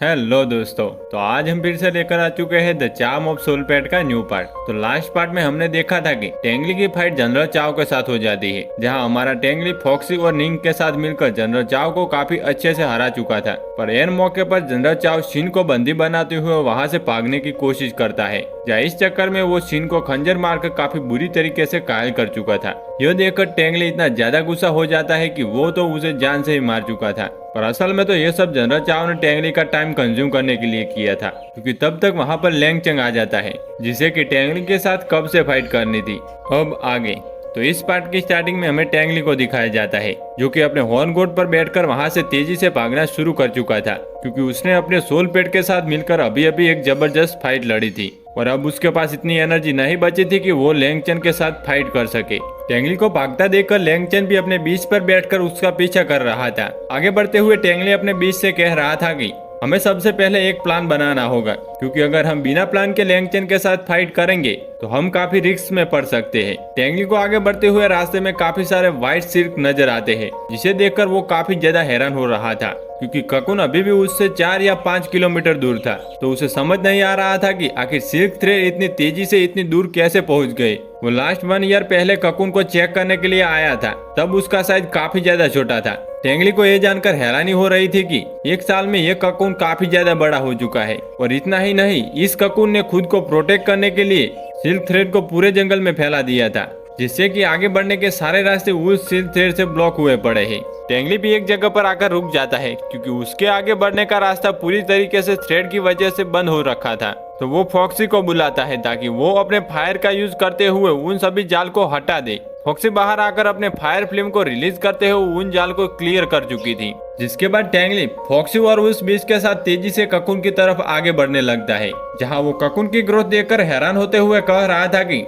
Hello दोस्तों। तो आज हम फिर से लेकर आ चुके हैं द चार्म ऑफ सोलपेट का न्यू पार्ट। तो लास्ट पार्ट में हमने देखा था कि टेंगली की फाइट जनरल चाओ के साथ हो जाती है, जहां हमारा टेंगली फॉक्सी और निंग के साथ मिलकर जनरल चाओ को काफी अच्छे से हरा चुका था। पर एन मौके पर जनरल चाओ शिन को बंदी बनाते हुए वहां से भागने की कोशिश करता है, जहाँ इस चक्कर में वो शिन को खंजर मारकर काफी बुरी तरीके से घायल कर चुका था। यह देखकर टेंगली इतना ज्यादा गुस्सा हो जाता है कि वो तो उसे जान से ही मार चुका था। पर असल में तो ये सब जनरल चाओ ने टेंगली का टाइम कंज्यूम करने के लिए किया था, क्योंकि तब तक वहाँ पर लैंग चंग आ जाता है, जिसे कि टेंगली के साथ कब से फाइट करनी थी। अब आगे तो इस पार्ट की स्टार्टिंग में हमें टेंगली को दिखाया जाता है, जो कि अपने हॉर्न गोट पर बैठकर वहां से तेजी से भागना शुरू कर चुका था, क्योंकि उसने अपने सोल पेट के साथ मिलकर अभी अभी एक जबरदस्त फाइट लड़ी थी और अब उसके पास इतनी एनर्जी नहीं बची थी कि वो लैंगचन के साथ फाइट कर सके। टेंगली को भागता देखकर लैंगचन भी अपने बीच पर बैठकर उसका पीछा कर रहा था। आगे बढ़ते हुए टेंगली अपने बीच से कह रहा था कि हमें सबसे पहले एक प्लान बनाना होगा, क्योंकि अगर हम बिना प्लान के लैंगचन के साथ फाइट करेंगे तो हम काफी रिस्क में पड़ सकते हैं। टेंगली को आगे बढ़ते हुए रास्ते में काफी सारे व्हाइट सिल्क नजर आते हैं, जिसे देखकर वो काफी ज्यादा हैरान हो रहा था, क्योंकि ककुन अभी भी उससे 4 या 5 किलोमीटर दूर था। तो उसे समझ नहीं आ रहा था कि आखिर सिल्क थ्रेड इतनी तेजी से इतनी दूर कैसे पहुंच गए। वो लास्ट 1 ईयर पहले ककुन को चेक करने के लिए आया था, तब उसका साइज काफी ज्यादा छोटा था। टेंगली को यह जानकर हैरानी हो रही थी कि 1 साल में यह ककुन काफी ज्यादा बड़ा हो चुका है। और इतना ही नहीं, इस ककुन ने खुद को प्रोटेक्ट करने के लिए सिल्क थ्रेड को पूरे जंगल में फैला दिया था, जिससे कि आगे बढ़ने के सारे रास्ते उस सिल्क थ्रेड से ब्लॉक हुए पड़े हैं। टेंगली भी एक जगह पर आकर रुक जाता है, क्योंकि उसके आगे बढ़ने का रास्ता पूरी तरीके से थ्रेड की वजह से बंद हो रखा था। तो वो फॉक्सी को बुलाता है ताकि वो अपने फायर का यूज करते हुए उन सभी जाल को हटा दे। फॉक्सी बाहर आकर अपने फायर फ्लेम को रिलीज करते हुए उन जाल को क्लियर कर चुकी थी, जिसके बाद टेंगली फॉक्सी और उस बीच के साथ तेजी से ककुन की तरफ आगे बढ़ने लगता है, जहाँ वो ककुन की ग्रोथ देखकर हैरान होते हुए कह रहा था कि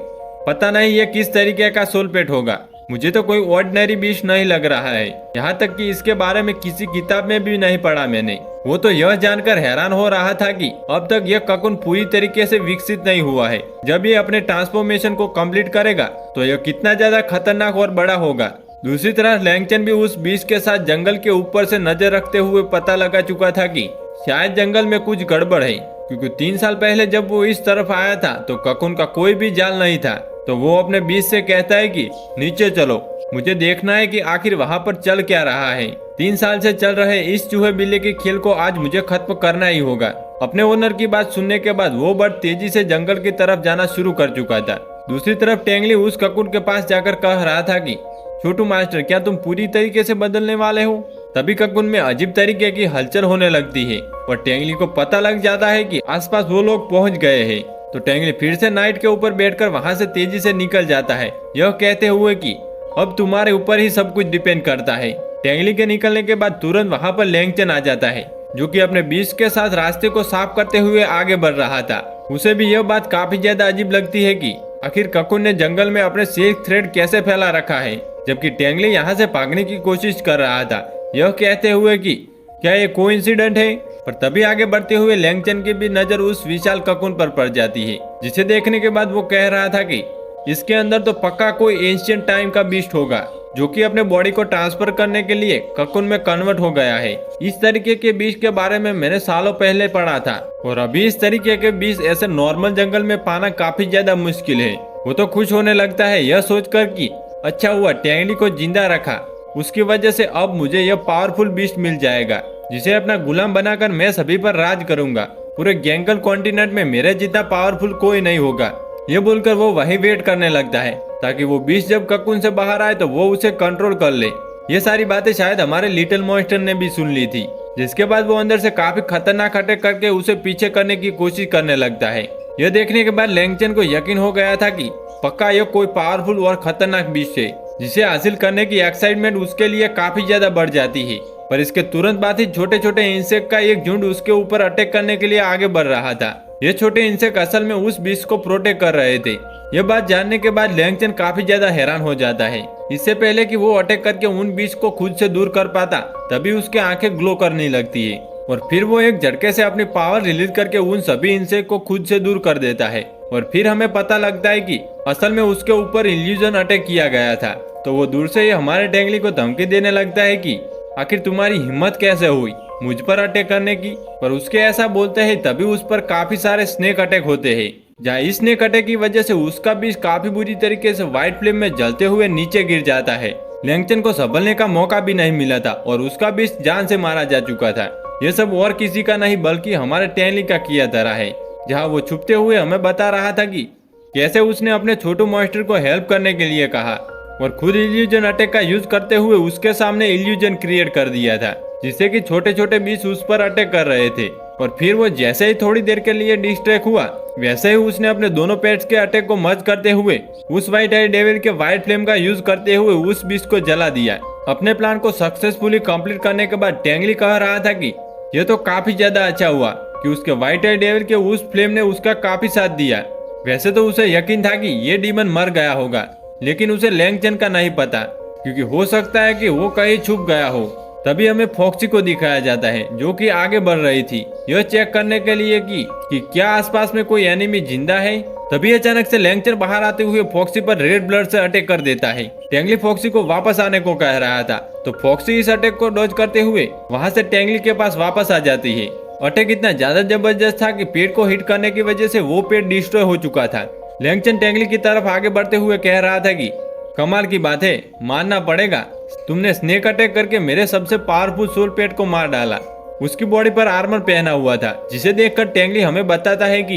पता नहीं ये किस तरीके का सोल पेट होगा, मुझे तो कोई ऑर्डिनरी बीस्ट नहीं लग रहा है। यहाँ तक कि इसके बारे में किसी किताब में भी नहीं पढ़ा मैंने। वो तो यह जानकर हैरान हो रहा था कि अब तक यह ककुन पूरी तरीके से विकसित नहीं हुआ है। जब ये अपने ट्रांसफॉर्मेशन को कंप्लीट करेगा तो यह कितना ज्यादा खतरनाक और बड़ा होगा। दूसरी तरफ लैंगचन भी उस बीस्ट के साथ जंगल के ऊपर से नजर रखते हुए पता लगा चुका था कि शायद जंगल में कुछ गड़बड़ है, क्योंकि 3 साल पहले जब वो इस तरफ आया था तो ककुन का कोई भी जाल नहीं था। तो वो अपने बीच से कहता है कि नीचे चलो, मुझे देखना है कि आखिर वहाँ पर चल क्या रहा है। 3 साल से चल रहे इस चूहे बिल्ली के खेल को आज मुझे खत्म करना ही होगा। अपने ओनर की बात सुनने के बाद वो बर्ड तेजी से जंगल की तरफ जाना शुरू कर चुका था। दूसरी तरफ टेंगली उस ककुन के पास जाकर कह रहा था कि छोटू मास्टर, क्या तुम पूरी तरीके से बदलने वाले हो? तभी ककुन में अजीब तरीके की हलचल होने लगती है और टेंगली को पता लग जाता है कि आसपास वो लोग पहुंच गए हैं। तो टेंगली फिर से नाइट के ऊपर बैठकर वहां से तेजी से निकल जाता है, यह कहते हुए कि अब तुम्हारे ऊपर ही सब कुछ डिपेंड करता है। टेंगली के निकलने के बाद तुरंत वहां पर लैंगचन आ जाता है, जो कि अपने बीच के साथ रास्ते को साफ करते हुए आगे बढ़ रहा था। उसे भी यह बात काफी ज्यादा अजीब लगती है कि आखिर ककुन ने जंगल में अपने सिल्क थ्रेड कैसे फैला रखा है, जबकि टेंगली यहाँ से भागने की कोशिश कर रहा था, यह कहते हुए कि क्या ये कोइंसिडेंट है। पर तभी आगे बढ़ते हुए लैंगचन की भी नजर उस विशाल ककुन पर पड़ जाती है, जिसे देखने के बाद वो कह रहा था कि इसके अंदर तो पक्का कोई एंशिएंट टाइम का बीस्ट होगा, जो कि अपने बॉडी को ट्रांसफर करने के लिए ककुन में कन्वर्ट हो गया है। इस तरीके के बीस्ट के बारे में मैंने सालों पहले पढ़ा था, और अभी इस तरीके के बीज ऐसे नॉर्मल जंगल में पाना काफी ज्यादा मुश्किल है। वो तो खुश होने लगता है यह सोचकर कि अच्छा हुआ टेंगली को जिंदा रखा, उसकी वजह से अब मुझे यह पावरफुल बीस्ट मिल जाएगा, जिसे अपना गुलाम बनाकर मैं सभी पर राज करूंगा। पूरे गैंगल कॉन्टिनेंट में मेरे जितना पावरफुल कोई नहीं होगा। ये बोलकर वो वही वेट करने लगता है, ताकि वो बीस्ट जब ककुन से बाहर आए तो वो उसे कंट्रोल कर ले। ये सारी बातें शायद हमारे लिटिल मॉन्स्टर ने भी सुन ली थी, जिसके बाद वो अंदर से काफी खतरनाक अटैक करके उसे पीछे करने की कोशिश करने लगता है। यह देखने के बाद लैंगचन को यकीन हो गया था कि पक्का यह कोई पावरफुल और खतरनाक बीस्ट है, जिसे हासिल करने की एक्साइटमेंट उसके लिए काफी ज्यादा बढ़ जाती है। पर इसके तुरंत बाद ही छोटे छोटे इंसेक्ट का एक झुंड उसके ऊपर अटैक करने के लिए आगे बढ़ रहा था। ये छोटे इंसेक्ट असल में उस बीस्ट को प्रोटेक्ट कर रहे थे। यह बात जानने के बाद लैंगचन काफी ज्यादा हैरान हो जाता है। इससे पहले कि वो अटैक करके उन बीस्ट को खुद से दूर कर पाता, तभी उसके आंखें ग्लो करने लगती है और फिर वो एक झटके से अपनी पावर रिलीज करके उन सभी इंसेक्ट को खुद से दूर कर देता है। और फिर हमें पता लगता है कि असल में उसके ऊपर इल्यूजन अटैक किया गया था। तो वो दूर से ही हमारे टेंगली को धमकी देने लगता है कि आखिर तुम्हारी हिम्मत कैसे हुई मुझ पर अटैक करने की। पर उसके ऐसा बोलते हैं तभी उस पर काफी सारे स्नेक अटैक होते हैं, जहाँ इस स्नेक अटैक की वजह से उसका बीज काफी बुरी तरीके से व्हाइट फ्लेम में जलते हुए नीचे गिर जाता है। लैंगचन को संभलने का मौका भी नहीं मिला था और उसका बीज जान से मारा जा चुका था। यह सब और किसी का नहीं बल्कि हमारे टैंगली का किया धरा है, जहाँ वो छुपते हुए हमें बता रहा था कि कैसे उसने अपने छोटू मॉन्स्टर को हेल्प करने के लिए कहा और खुद इल्यूजन अटैक का यूज करते हुए उसके सामने इल्यूजन क्रिएट कर दिया था, जिससे कि छोटे छोटे बीज उस पर अटैक कर रहे थे। और फिर वो जैसे ही थोड़ी देर के लिए डिस्ट्रैक्ट हुआ वैसे ही उसने अपने दोनों पेट्स के अटैक को मर्ज करते हुए उस व्हाइट आई डेविल के व्हाइट फ्लेम का यूज करते हुए उस बीज को जला दिया। अपने प्लान को सक्सेसफुली कंप्लीट करने के बाद टैंगली कह रहा था कि यह तो काफी ज्यादा अच्छा हुआ कि उसके व्हाइट आई डेविल के उस फ्लेम ने उसका काफी साथ दिया। वैसे तो उसे यकीन था कि ये डीमन मर गया होगा, लेकिन उसे लैंगचन का नहीं पता, क्योंकि हो सकता है कि वो कहीं छुप गया हो। तभी हमें फॉक्सी को दिखाया जाता है जो कि आगे बढ़ रही थी यह चेक करने के लिए कि क्या आसपास में कोई एनिमी जिंदा है। तभी अचानक से लैंगचन बाहर आते हुए फॉक्सी पर रेड ब्लड से अटैक कर देता है। टैंगली फॉक्सी को वापस आने को कह रहा था तो फॉक्सी इस अटैक को डॉज करते हुए वहां से टैंगली के पास वापस आ जाती है। अटैक इतना ज्यादा जबरदस्त था कि पेड़ को हिट करने की वजह से वो पेड़ डिस्ट्रॉय हो चुका था। लैंगचन टैंगली की तरफ आगे बढ़ते हुए कह रहा था कि कमाल की बात है, मानना पड़ेगा तुमने स्नेक अटैक करके मेरे सबसे पावरफुल सोल पेट को मार डाला। उसकी बॉडी पर आर्मर पहना हुआ था, जिसे देखकर टैंगली हमें बताता है कि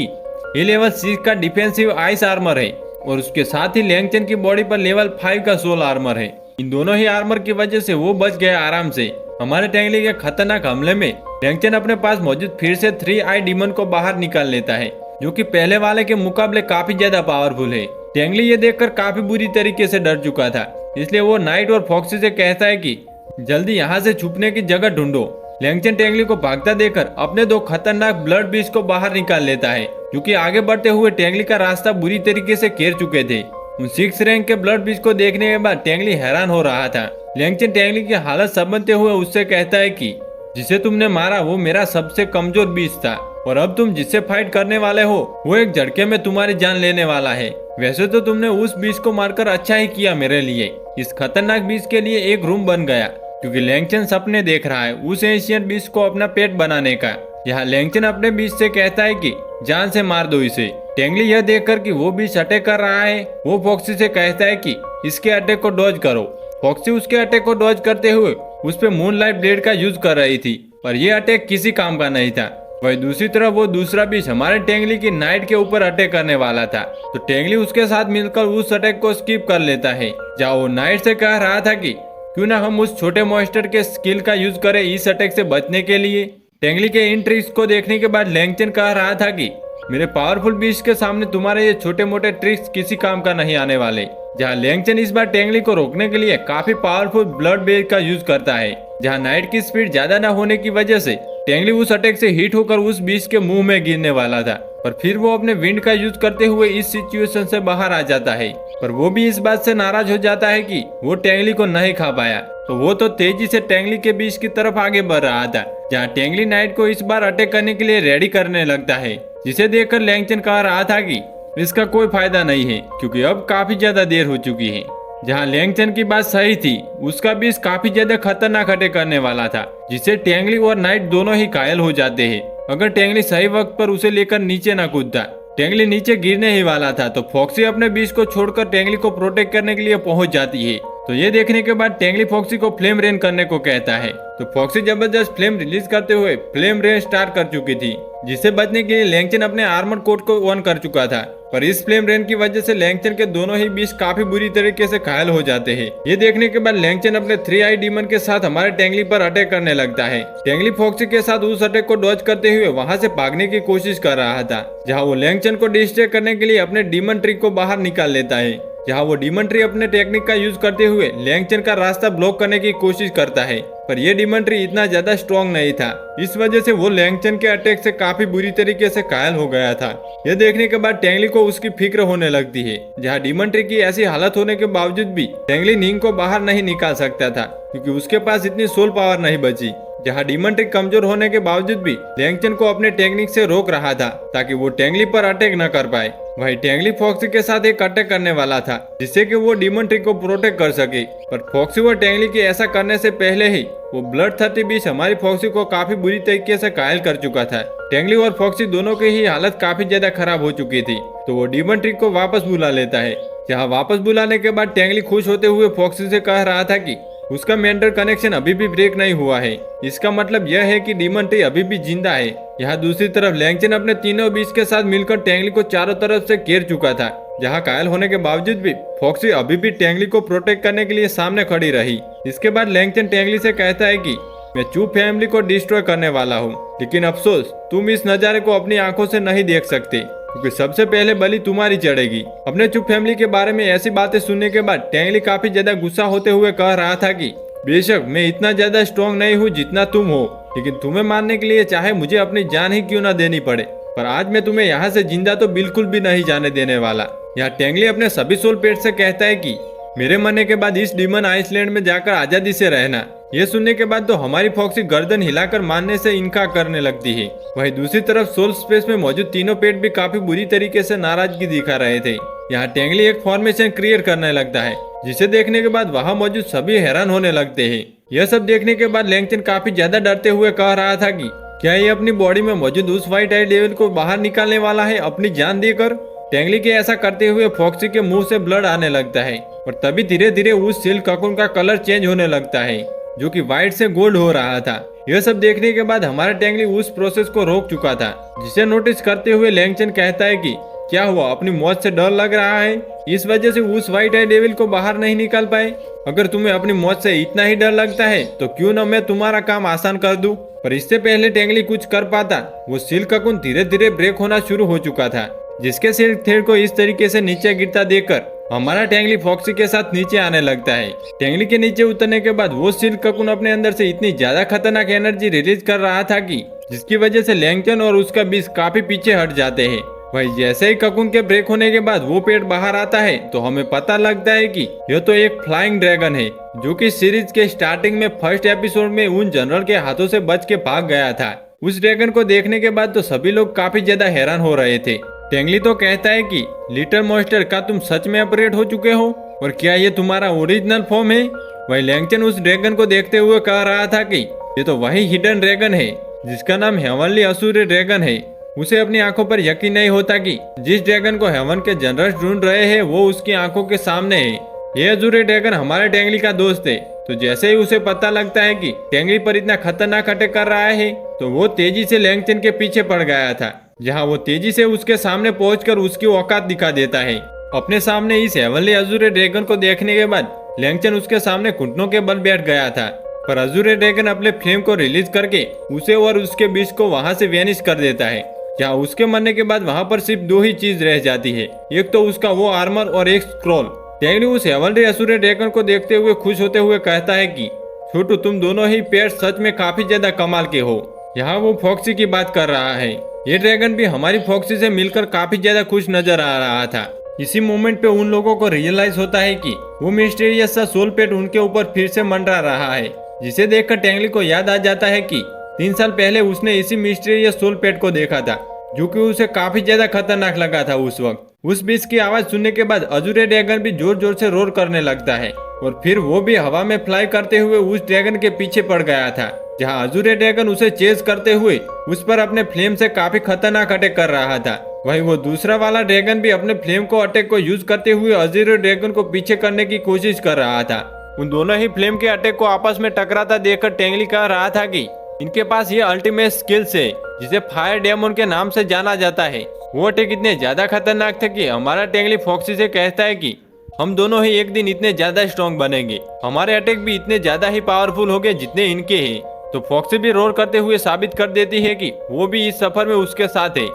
ये लेवल 6 का डिफेंसिव आइस आर्मर है और उसके साथ ही लैंगचन की बॉडी पर लेवल 5 का सोल आर्मर है। इन दोनों ही आर्मर की वजह से वो बच गया आराम से। हमारे टैंगली के खतरनाक हमले में लैंगचन अपने पास मौजूद फिर से 3 आई डीमन को बाहर निकाल लेता है, जो कि पहले वाले के मुकाबले काफी ज्यादा पावरफुल है। टैंगली ये देखकर काफी बुरी तरीके से डर चुका था, इसलिए वो नाइट और फॉक्सी से कहता है कि जल्दी यहाँ से छुपने की जगह ढूंढो। लैंगचन टैंगली को भागता देखकर अपने 2 खतरनाक ब्लड बीज को बाहर निकाल लेता है, जो कि आगे बढ़ते हुए टैंगली का रास्ता बुरी तरीके से घेर चुके थे। उन 6 रैंक के ब्लड बीज को देखने के बाद टैंगली हैरान हो रहा था। लैंगचन टैंगली की हालत समझते हुए उससे कहता है कि जिसे तुमने मारा वो मेरा सबसे कमजोर बीज था और अब तुम जिससे फाइट करने वाले हो वो एक झटके में तुम्हारी जान लेने वाला है। वैसे तो तुमने उस बीज को मारकर अच्छा ही किया मेरे लिए। इस खतरनाक बीज के लिए एक रूम बन गया, क्योंकि लैंगचन सपने देख रहा है उस एशियन बीज को अपना पेट बनाने का। यहाँ लैंगचन अपने बीज से कहता है कि जान से मार दो इसे। टैंगली यह देखकर कि वो बीज अटैक कर रहा है वो फॉक्सी से कहता है कि इसके अटैक को डॉज करो। फॉक्सी उसके अटैक को डॉज करते हुए उस पे मूनलाइट ब्लेड का यूज कर रही थी, पर यह अटैक किसी काम का नहीं था। वही दूसरी तरफ वो दूसरा बीज हमारे टैंगली की नाइट के ऊपर अटैक करने वाला था, तो टैंगली उसके साथ मिलकर उस अटैक को स्किप कर लेता है। जहाँ वो नाइट से कह रहा था कि क्यों ना हम उस छोटे मॉन्स्टर के स्किल का यूज करें इस अटैक से बचने के लिए। टैंगली के इन ट्रिक्स को देखने के बाद लैंगचन कह रहा था कि मेरे पावरफुल बीज के सामने तुम्हारे ये छोटे मोटे ट्रिक्स किसी काम का नहीं आने वाले। जहाँ लैंगचन इस बार टैंगली को रोकने के लिए काफी पावरफुल ब्लड बेज का यूज करता है। जहाँ नाइट की स्पीड ज्यादा न होने की वजह से टैंगली उस अटैक से हिट होकर उस बीज के मुंह में गिरने वाला था, पर फिर वो अपने विंड का यूज करते हुए इस सिचुएशन से बाहर आ जाता है। पर वो भी इस बात से नाराज हो जाता है कि वो टैंगली को नहीं खा पाया, तो वो तो तेजी से टैंगली के बीज की तरफ आगे बढ़ रहा था। जहाँ टैंगली नाइट को इस बार अटैक करने के लिए रेडी करने लगता है, जिसे देखकर लैंगचन कह रहा था कि इसका कोई फायदा नहीं है क्योंकि अब काफी ज्यादा देर हो चुकी है। जहाँ लैंगचन की बात सही थी, उसका बीज काफी ज्यादा खतरनाक अटैक करने वाला था, जिससे टैंगली और नाइट दोनों ही घायल हो जाते हैं। अगर टैंगली सही वक्त पर उसे लेकर नीचे न कूदता, टैंगली नीचे गिरने ही वाला था। तो फॉक्सी अपने बीज को छोड़कर टैंगली को प्रोटेक्ट करने के लिए पहुंच जाती है। तो ये देखने के बाद टैंगली फॉक्सी को फ्लेम रेन करने को कहता है, तो फॉक्सी जबरदस्त फ्लेम रिलीज करते हुए फ्लेम रेन स्टार्ट कर चुकी थी, जिसे बचने के लिए लैंगचन अपने आर्मर कोट को ऑन कर चुका था। पर इस फ्लेम रेन की वजह से लैंगचन के दोनों ही बीज काफी बुरी तरीके से घायल हो जाते हैं। ये देखने के बाद लैंगचन अपने 3 आई डीमन के साथ हमारे टैंगली पर अटैक करने लगता है। टैंगली फॉक्सी के साथ उस अटैक को डॉज करते हुए वहां से भागने की कोशिश कर रहा था, जहाँ वो लैंगचन को डिस्ट्रैक्ट करने के लिए अपने डीमन ट्री को बाहर निकाल लेता है। जहाँ वो डीमन ट्री अपने टेक्निक का यूज करते हुए लैंगचन का रास्ता ब्लॉक करने की कोशिश करता है, पर यह डीमन ट्री इतना ज्यादा स्ट्रॉन्ग नहीं था। इस वजह से वो लैंगचन के अटैक से काफी बुरी तरीके से घायल हो गया था। यह देखने के बाद टैंगली को उसकी फिक्र होने लगती है। जहाँ डीमन ट्री की ऐसी हालत होने के बावजूद भी टैंगली निंग को बाहर नहीं निकाल सकता था, क्योंकि उसके पास इतनी सोल पावर नहीं बची। जहाँ डीमन ट्रिक कमजोर होने के बावजूद भी लैंगचन को अपने टेक्निक से रोक रहा था ताकि वो टेंगली पर अटैक न कर पाए। वही टेंगली फॉक्सी के साथ एक अटैक करने वाला था जिससे कि वो डीमन ट्रिक को प्रोटेक्ट कर सके, पर फॉक्सी और टेंगली के ऐसा करने से पहले ही वो ब्लड 30 बीच हमारी फॉक्सी को काफी बुरी तरीके से घायल कर चुका था। टेंगली और फॉक्सी दोनों की ही हालत काफी ज्यादा खराब हो चुकी थी, तो वो डीमन ट्रिक को वापस बुला लेता है। जहाँ वापस बुलाने के बाद टेंगली खुश होते हुए फॉक्सी से कह रहा था कि उसका मेंटल कनेक्शन अभी भी ब्रेक नहीं हुआ है। इसका मतलब यह है कि डीमन ट्री अभी भी जिंदा है। यहाँ दूसरी तरफ लैंगचन अपने तीनों बीच के साथ मिलकर टेंगली को चारों तरफ से घेर चुका था। जहाँ घायल होने के बावजूद भी फॉक्सी अभी भी टेंगली को प्रोटेक्ट करने के लिए सामने खड़ी रही। इसके बाद लैंगचन टेंगली से कहता है कि मैं चू फैमिली को डिस्ट्रॉय करने वाला हूँ, लेकिन अफसोस तुम इस नज़ारे को अपनी आंखों से नहीं देख सकते क्योंकि सबसे पहले बलि तुम्हारी चढ़ेगी। अपने चुप फैमिली के बारे में ऐसी बातें सुनने के बाद टेंगली काफी ज्यादा गुस्सा होते हुए कह रहा था कि बेशक मैं इतना ज्यादा स्ट्रॉन्ग नहीं हूँ जितना तुम हो, लेकिन तुम्हें मारने के लिए चाहे मुझे अपनी जान ही क्यों ना देनी पड़े, पर आज मैं तुम्हें यहाँ से जिंदा तो बिल्कुल भी नहीं जाने देने वाला। यहाँ टेंगली अपने सभी सोल पेट से कहता है कि मेरे मरने के बाद इस डीमन आइसलैंड में जाकर आजादी से रहना। ये सुनने के बाद तो हमारी फॉक्सी गर्दन हिलाकर मारने से इनकार करने लगती है। वहीं दूसरी तरफ सोल स्पेस में मौजूद तीनों पेट भी काफी बुरी तरीके से नाराजगी दिखा रहे थे। यहाँ टेंगली एक फॉर्मेशन क्रिएट करने लगता है जिसे देखने के बाद वहाँ मौजूद सभी हैरान होने लगते हैं। यह सब देखने के बाद लैंगचन काफी ज्यादा डरते हुए कह रहा था कि क्या ये अपनी बॉडी में मौजूद उस व्हाइट आई डेविल को बाहर निकालने वाला है अपनी जान देकर। टेंगली के ऐसा करते हुए फॉक्सी के मुंह से ब्लड आने लगता है और तभी धीरे धीरे उस सिल्क ककून का कलर चेंज होने लगता है जो कि व्हाइट से गोल्ड हो रहा था। यह सब देखने के बाद हमारा टेंगली उस प्रोसेस को रोक चुका था, जिसे नोटिस करते हुए लैंगचन कहता है कि क्या हुआ, अपनी मौत से डर लग रहा है, इस वजह से उस व्हाइट आई डेविल को बाहर नहीं निकाल पाए। अगर तुम्हें अपनी मौत से इतना ही डर लगता है तो क्यों न मैं तुम्हारा काम आसान कर दूं। पर इससे पहले टेंगली कुछ कर पाता, वो सिल्क ककून धीरे धीरे ब्रेक होना शुरू हो चुका था, जिसके सिल्क थ्रेड को इस तरीके से नीचे गिरता देखकर हमारा टेंगली फॉक्सी के साथ नीचे आने लगता है। टेंगली के नीचे उतरने के बाद वो सिल्क ककून अपने अंदर से इतनी ज्यादा खतरनाक एनर्जी रिलीज कर रहा था कि जिसकी वजह से लैंगचन और उसका बीच काफी पीछे हट जाते हैं। वही जैसे ही ककून के ब्रेक होने के बाद वो पेट बाहर आता है तो हमें पता लगता है कि यह तो एक फ्लाइंग ड्रैगन है जो कि सीरीज के स्टार्टिंग में फर्स्ट एपिसोड में उन जनरल के हाथों से बच के भाग गया था। उस ड्रैगन को देखने के बाद तो सभी लोग काफी ज्यादा हैरान हो रहे थे। टेंगली तो कहता है कि लिटिल मॉन्स्टर, क्या तुम सच में अपग्रेड हो चुके हो और क्या ये तुम्हारा ओरिजिनल फॉर्म है। वही लैंगचन उस ड्रैगन को देखते हुए कह रहा था कि ये तो वही हिडन ड्रैगन है जिसका नाम हेवनली असुरी ड्रैगन है। उसे अपनी आंखों पर यकीन नहीं होता कि जिस ड्रैगन को हेवन के जनरल ढूंढ रहे हैं वो उसकी आंखों के सामने है। ये अजूरी ड्रैगन हमारे टेंगली का दोस्त है। तो जैसे ही उसे पता लगता है कि टेंगली पर इतना खतरनाक अटैक कर रहा है तो वो तेजी से लैंगचन के पीछे पड़ गया था, जहां वो तेजी से उसके सामने पहुंचकर उसकी औकात दिखा देता है। अपने सामने इस हेवनली अजूरे ड्रैगन को देखने के बाद लैंगचन उसके सामने घुटनों के बल बैठ गया था, पर अजूरे ड्रैगन अपने फ्लेम को रिलीज करके उसे और उसके बीच को वहां से वेनिश कर देता है। जहाँ उसके मरने के बाद वहां पर सिर्फ दो ही चीज रह जाती है, एक तो उसका वो आर्मर और एक स्क्रॉल। टेंगली उस हेवनली असुरी ड्रैगन को देखते हुए खुश होते हुए कहता है कि छोटू, तुम दोनों ही पेयर सच में काफी ज्यादा कमाल के हो। यहाँ वो फॉक्सी की बात कर रहा है। ये ड्रैगन भी हमारी फॉक्सी से मिलकर काफी ज्यादा खुश नजर आ रहा था। इसी मोमेंट पे उन लोगों को रियलाइज होता है कि वो मिस्टीरियस सा सोल पेट उनके ऊपर फिर से मंडरा रहा है, जिसे देखकर टेंगली को याद आ जाता है कि 3 साल पहले उसने इसी मिस्टीरियस सोल पेट को देखा था, जो कि उसे काफी ज्यादा खतरनाक लगा था उस वक्त। उस बीच की आवाज सुनने के बाद अजूरे ड्रैगन भी जोर जोर से रोर करने लगता है और फिर वो भी हवा में फ्लाई करते हुए उस ड्रैगन के पीछे पड़ गया था, जहां अजूरे ड्रैगन उसे चेज करते हुए उस पर अपने फ्लेम से काफी खतरनाक अटैक कर रहा था। वहीं वो दूसरा वाला ड्रैगन भी अपने फ्लेम को अटैक को यूज करते हुए अजूरे ड्रैगन को पीछे करने की कोशिश कर रहा था। उन दोनों ही फ्लेम के अटैक को आपस में टकराता देखकर टेंगली कह रहा था कि इनके पास ये अल्टीमेट स्किल्स है जिसे फायर डेमन के नाम से जाना जाता है। वो अटैक इतने ज्यादा खतरनाक थे कि हमारा टेंगली फॉक्सी से कहता है कि हम दोनों ही एक दिन इतने ज्यादा स्ट्रॉन्ग बनेंगे, हमारे अटैक भी इतने ज्यादा ही पावरफुल होंगे जितने इनके हैं। तो फॉक्सी भी रोर करते हुए साबित कर देती है कि वो भी इस सफर में उसके साथ है।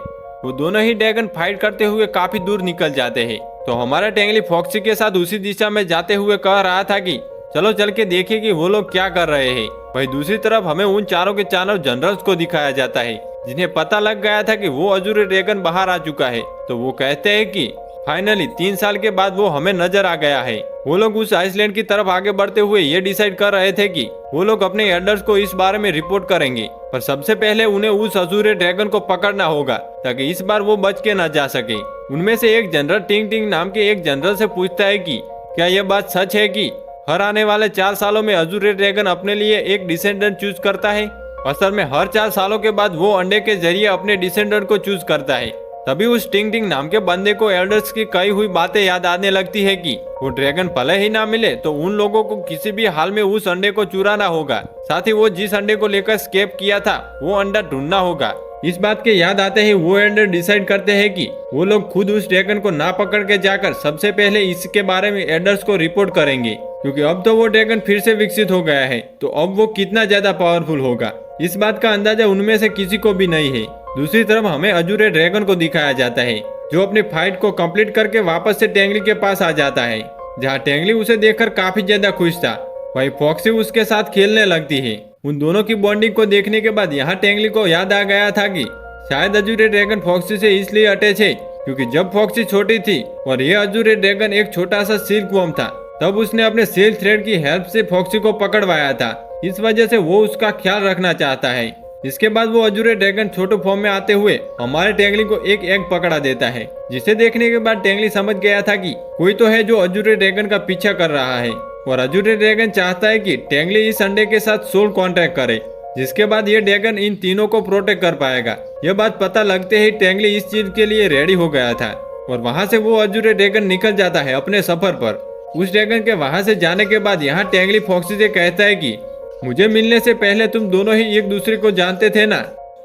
वो दोनों ही ड्रैगन फाइट करते हुए काफी दूर निकल जाते हैं। तो हमारा टेंगली फॉक्सी के साथ उसी दिशा में जाते हुए कह रहा था कि चलो चल के देखिए कि वो लोग क्या कर रहे हैं। वहीं दूसरी तरफ हमें उन चारों के चारों जनरल्स को दिखाया जाता है, जिन्हें पता लग गया था कि वो अजूरे ड्रैगन बाहर आ चुका है। तो वो कहते हैं कि फाइनली 3 साल के बाद वो हमें नजर आ गया है। वो लोग उस आइसलैंड की तरफ आगे बढ़ते हुए ये डिसाइड कर रहे थे कि वो लोग अपने एल्डर्स को इस बारे में रिपोर्ट करेंगे, पर सबसे पहले उन्हें उस अजूरे ड्रैगन को पकड़ना होगा ताकि इस बार वो बच के न जा सके। उनमें से एक जनरल टिंग टिंग नाम के एक जनरल से पूछता है कि क्या यह बात सच है कि हर आने वाले 4 सालों में अजूरे ड्रैगन अपने लिए एक डिसेंडेंट चूज करता है। असल में हर 4 सालों के बाद वो अंडे के जरिए अपने डिसेंडेंट को चूज करता है। तभी उस टिंग टिंग नाम के बंदे को एल्डर्स की कही हुई बातें याद आने लगती है कि वो ड्रैगन भले ही ना मिले तो उन लोगों को किसी भी हाल में उस अंडे को चुराना होगा। साथ ही वो जिस अंडे को लेकर स्केप किया था वो अंडा ढूंढना होगा। इस बात के याद आते ही वो एल्डर डिसाइड करते हैं कि वो लोग खुद उस ड्रैगन को ना पकड़ के जाकर सबसे पहले इसके बारे में एल्डर्स को रिपोर्ट करेंगे, क्योंकि अब तो वो ड्रैगन फिर से विकसित हो गया है, तो अब वो कितना ज्यादा पावरफुल होगा इस बात का अंदाजा उनमें से किसी को भी नहीं है। दूसरी तरफ हमें अजूरे ड्रैगन को दिखाया जाता है जो अपनी फाइट को कंप्लीट करके वापस से टेंगली के पास आ जाता है। जहाँ टेंगली उसे देखकर काफी ज्यादा खुश था, वहीं फॉक्सी उसके साथ खेलने लगती है। उन दोनों की बॉन्डिंग को देखने के बाद यहाँ टेंगली को याद आ गया था कि शायद अजूरे ड्रैगन फॉक्सी से इसलिए अटैच है क्योंकि जब फॉक्सी छोटी थी और ये अजूरे ड्रैगन एक छोटा सा सिल्क वर्म था, तब उसने अपने सिल्क थ्रेड की हेल्प से फॉक्सी को पकड़वाया था। इस वजह से वो उसका ख्याल रखना चाहता है। इसके बाद वो अजूरे ड्रैगन छोटे फॉर्म में आते हुए हमारे टेंगली को एक एग पकड़ा देता है, जिसे देखने के बाद टेंगली समझ गया था कि कोई तो है जो अजूरे ड्रैगन का पीछा कर रहा है और अजूरे ड्रैगन चाहता है कि टेंगली इस अंडे के साथ सोल कॉन्ट्रैक्ट करे, जिसके बाद ये ड्रैगन इन तीनों को प्रोटेक्ट कर पाएगा। यह बात पता लगते ही टेंगली इस चीज के लिए रेडी हो गया था और वहाँ से वो अजूरे ड्रैगन निकल जाता है अपने सफर पर। उस ड्रैगन के वहाँ से जाने के बाद यहाँ टेंगली फॉक्सी से कहता है कि मुझे मिलने से पहले तुम दोनों ही एक दूसरे को जानते थे ना।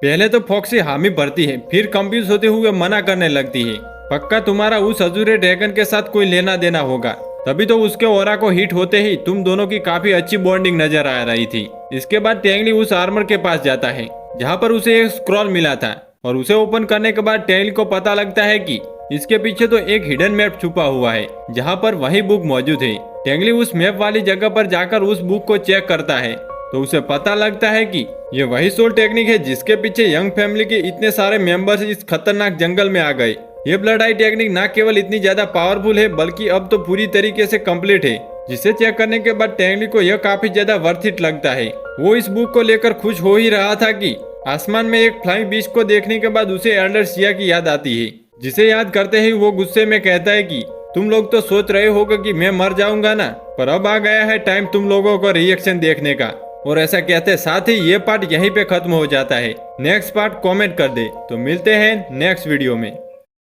पहले तो फॉक्सी हामी भरती है, फिर कंफ्यूज होते हुए मना करने लगती है। पक्का तुम्हारा उस अजूरे ड्रैगन के साथ कोई लेना देना होगा, तभी तो उसके ओरा को हिट होते ही तुम दोनों की काफी अच्छी बॉन्डिंग नजर आ रही थी। इसके बाद टेंगली उस आर्मर के पास जाता है जहाँ पर उसे एक स्क्रॉल मिला था और उसे ओपन करने के बाद टेंगली को पता लगता है कि इसके पीछे तो एक हिडन मैप छुपा हुआ है जहाँ पर वही बुक मौजूद है। टेंगली उस मैप वाली जगह पर जाकर उस बुक को चेक करता है तो उसे पता लगता है कि ये वही सोल टेक्निक है जिसके पीछे यंग फैमिली के इतने सारे मेंबर्स इस खतरनाक जंगल में आ गए। ये ब्लड आई टेक्निक न केवल इतनी ज्यादा पावरफुल है बल्कि अब तो पूरी तरीके से कंप्लीट है, जिसे चेक करने के बाद टेंगली को यह काफी ज्यादा वर्थ इट लगता है। वो इस बुक को लेकर खुश हो ही रहा था कि आसमान में एक फ्लाइंग बीस्ट को देखने के बाद उसे एल्डर सिया की याद आती है, जिसे याद करते ही वो गुस्से में कहता है कि तुम लोग तो सोच रहे होगे कि मैं मर जाऊंगा ना, पर अब आ गया है टाइम तुम लोगों को रिएक्शन देखने का। और ऐसा कहते साथ ही ये पार्ट यहीं पे खत्म हो जाता है। नेक्स्ट पार्ट कमेंट कर दे। तो मिलते हैं नेक्स्ट वीडियो में।